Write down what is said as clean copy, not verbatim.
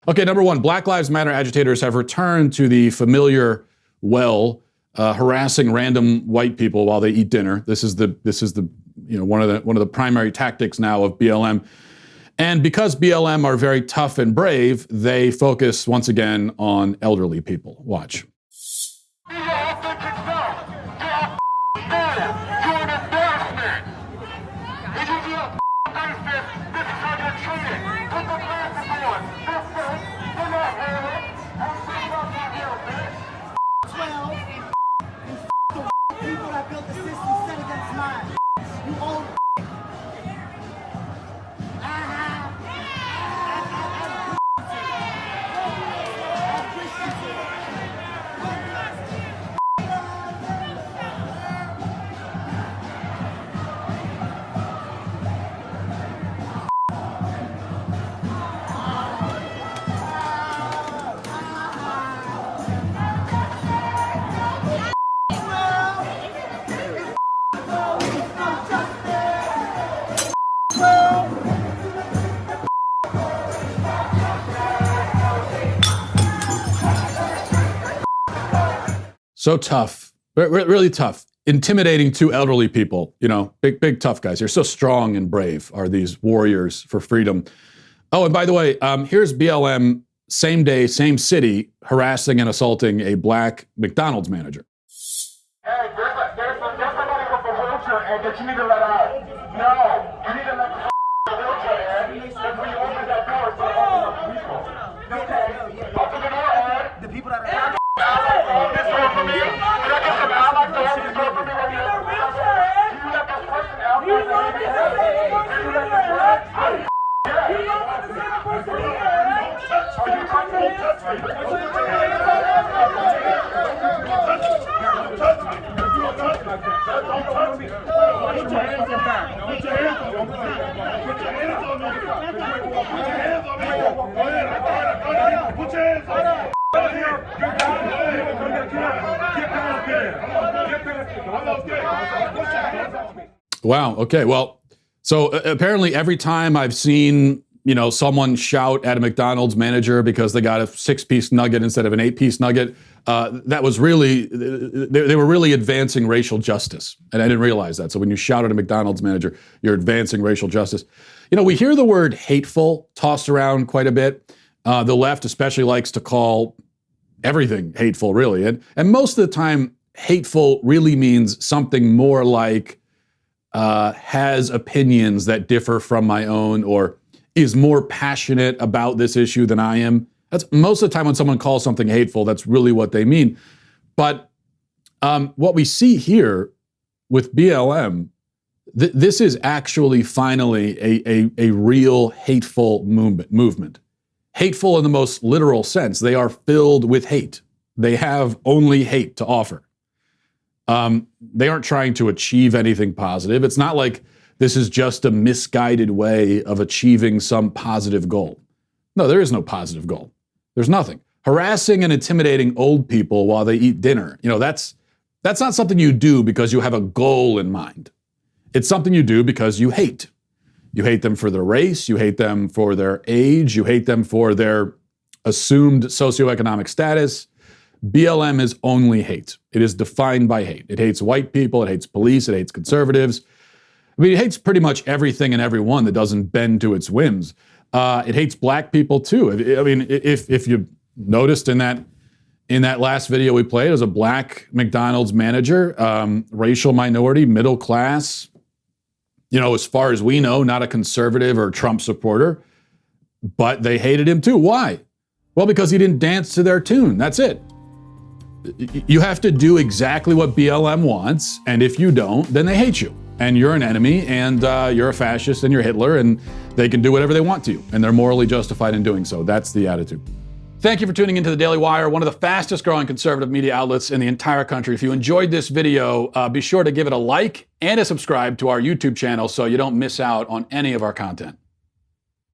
Okay, number one, Black Lives Matter agitators have returned to the familiar well, harassing random white people while they eat dinner. This is the one of the primary tactics now of BLM. And because BLM are very tough and brave, they focus once again on elderly people. Watch. So tough, really tough, intimidating to elderly people, big tough guys. They're so strong and brave are these warriors for freedom. Oh, and by the way, here's BLM, same day, same city, harassing and assaulting a black McDonald's manager. Hey, there's somebody with a wheelchair that you need to let out. No, you need to let the wheelchair in. That's when you open that door for all the people. Okay, open the door, Ed. The people that are this door for me. Can I get some allies to help this door for me? Do you let this person out? Do you let this person? Wow. Okay. Well, so apparently every time I've seen, someone shout at a McDonald's manager because they got a 6-piece nugget instead of an 8-piece nugget, that was really, they were really advancing racial justice. And I didn't realize that. So when you shout at a McDonald's manager, you're advancing racial justice. We hear the word hateful tossed around quite a bit. The left especially likes to call everything hateful, really. And most of the time, hateful really means something more like has opinions that differ from my own or is more passionate about this issue than I am. That's most of the time when someone calls something hateful, that's really what they mean. But what we see here with BLM, this is actually finally a real hateful movement. Hateful in the most literal sense. They are filled with hate. They have only hate to offer. They aren't trying to achieve anything positive. It's not like this is just a misguided way of achieving some positive goal. No, there is no positive goal. There's nothing. Harassing and intimidating old people while they eat dinner, that's not something you do because you have a goal in mind. It's something you do because you hate. You hate them for their race, you hate them for their age, you hate them for their assumed socioeconomic status. BLM is only hate. It is defined by hate. It hates white people, it hates police, it hates conservatives. It hates pretty much everything and everyone that doesn't bend to its whims. It hates black people too. If you noticed in that last video we played, it was a black McDonald's manager, racial minority, middle class, as far as we know, not a conservative or Trump supporter, but they hated him too. Why? Well, because he didn't dance to their tune. That's it. You have to do exactly what BLM wants, and if you don't, then they hate you. And you're an enemy, and you're a fascist, and you're Hitler, and they can do whatever they want to you, and they're morally justified in doing so. That's the attitude. Thank you for tuning into The Daily Wire, one of the fastest growing conservative media outlets in the entire country. If you enjoyed this video, be sure to give it a like and a subscribe to our YouTube channel so you don't miss out on any of our content.